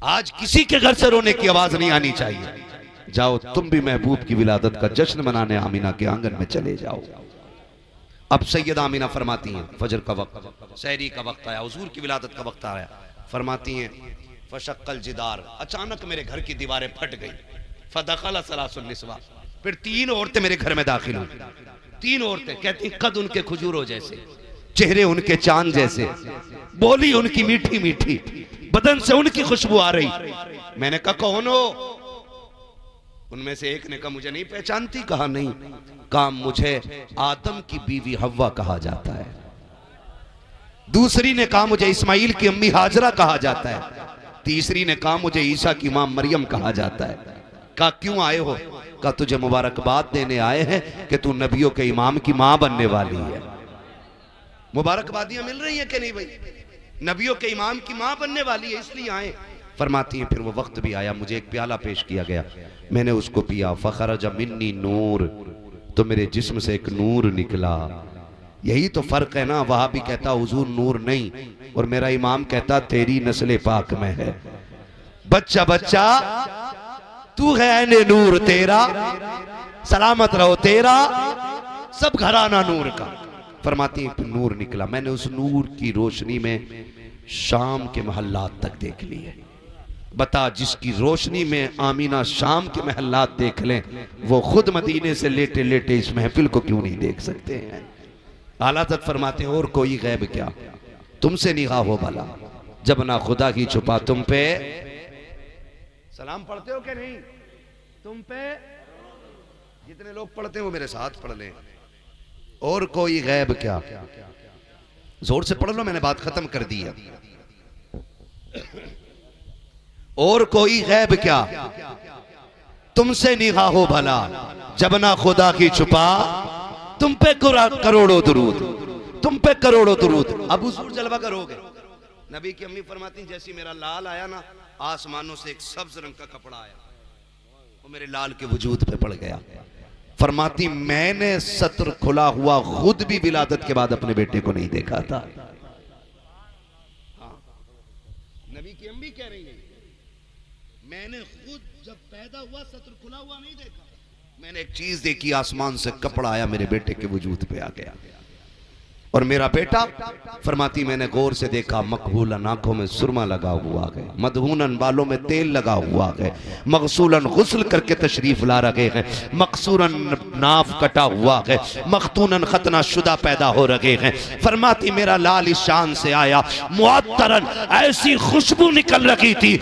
आज किसी के घर से रोने की आवाज नहीं आनी चाहिए। जाओ तुम भी महबूब की विलादत का जश्न मनाने आमीना के आंगन में चले जाओ। अब सैयदा आमीना फरमाती हैं, फजर का वक्त, सहरी का वक्त आया, हुजूर की विलादत का वक्त आया। फरमाती हैं फशक्कल जिदार, अचानक मेरे घर की दीवारें फट गई। फदखल सलासुन निस्वा, फिर 3 औरतें मेरे घर में दाखिल हुई। 3 औरतें, कहती कद उनके खजूरों जैसे, चेहरे उनके चांद जैसे, बोली उनकी मीठी मीठी, बदन से उनकी खुशबू आ रही। मैंने कहा कौन हो? उनमें से एक ने कहा मुझे नहीं पहचानती। कहा नहीं। कहा मुझे आदम की बीवी हव्वा कहा जाता है। दूसरी ने कहा मुझे इस्माइल की अम्मी हाजरा कहा जाता है। तीसरी ने कहा मुझे ईसा की मां मरियम कहा जाता है। कहा क्यों आए हो? कहा तुझे मुबारकबाद देने आए हैं कि तू नबियों के इमाम की मां बनने वाली है। मुबारकबादियां मिल रही हैं कि नहीं भाई? नबियों के इमाम की मां बनने वाली है, इसलिए आए। फरमाती हैं फिर वो वक्त भी आया, मुझे एक प्याला पेश किया गया, मैंने उसको पिया। फखरज मिन्नी नूर, तो मेरे जिस्म से एक नूर निकला। यही तो फर्क है ना, वहां भी कहता हुजूर नूर नहीं, और मेरा इमाम कहता तेरी नस्ल पाक में है। बच्चा बच्चा तू है ऐने नूर तेरा, सलामत रहो तेरा सब घराना नूर का। फरमाती है नूर निकला, मैंने उस नूर की रोशनी में शाम के महल्लात तक देख लिए। बता जिसकी रोशनी में आमीना शाम के महल्लात देख लें, वो खुद मदीने से लेटे लेटे इस महफिल को क्यों नहीं देख सकते हैं? आला हज़रत फरमाते हैं और कोई गैब क्या, तुमसे निगाह हो भला, जब ना खुदा की छुपा तुम पे। सलाम पढ़ते हो क्या नहीं? तुम पे जितने लोग पढ़ते हैं वो मेरे साथ पढ़ लें। और कोई गैब क्या, जोर से पढ़ लो, मैंने बात खत्म कर दी है। और कोई गैब क्या, तुमसे निगाह हो भला, जब ना खुदा की छुपा तुम पे करोड़ों दुरूद, तुम पे करोड़ों दुरूद। अब हुजूर जलवा करोगे। नबी की अम्मी फरमाती जैसी मेरा लाल आया ना, आसमानों से एक सब्ज रंग का कपड़ा आया, वो मेरे लाल के वजूद पे पड़ गया। फरमाती मैंने सत्र खुला हुआ खुद भी विलादत के बाद अपने बेटे को नहीं देखा था। हाँ, नबी की अम्मी कह रही है मैंने खुद जब पैदा हुआ सत्र खुला हुआ नहीं देखा। मैंने एक चीज देखी, आसमान से कपड़ा आया, मेरे बेटे के वजूद पे आ गया। और मेरा बेटा, फरमाती मैंने गौर से देखा, मकबूलन आंखों में सुरमा लगा हुआ है, मदहूनन बालों में तेल लगा हुआ है, मगसूलन गुस्ल करके तशरीफ ला रहे हैं, मकसूरन नाफ कटा हुआ है, मखतूनन खतना शुदा पैदा हो रहे हैं। फरमाती मेरा लाल इस शान से आया, मुअत्तरन ऐसी खुशबू निकल रही थी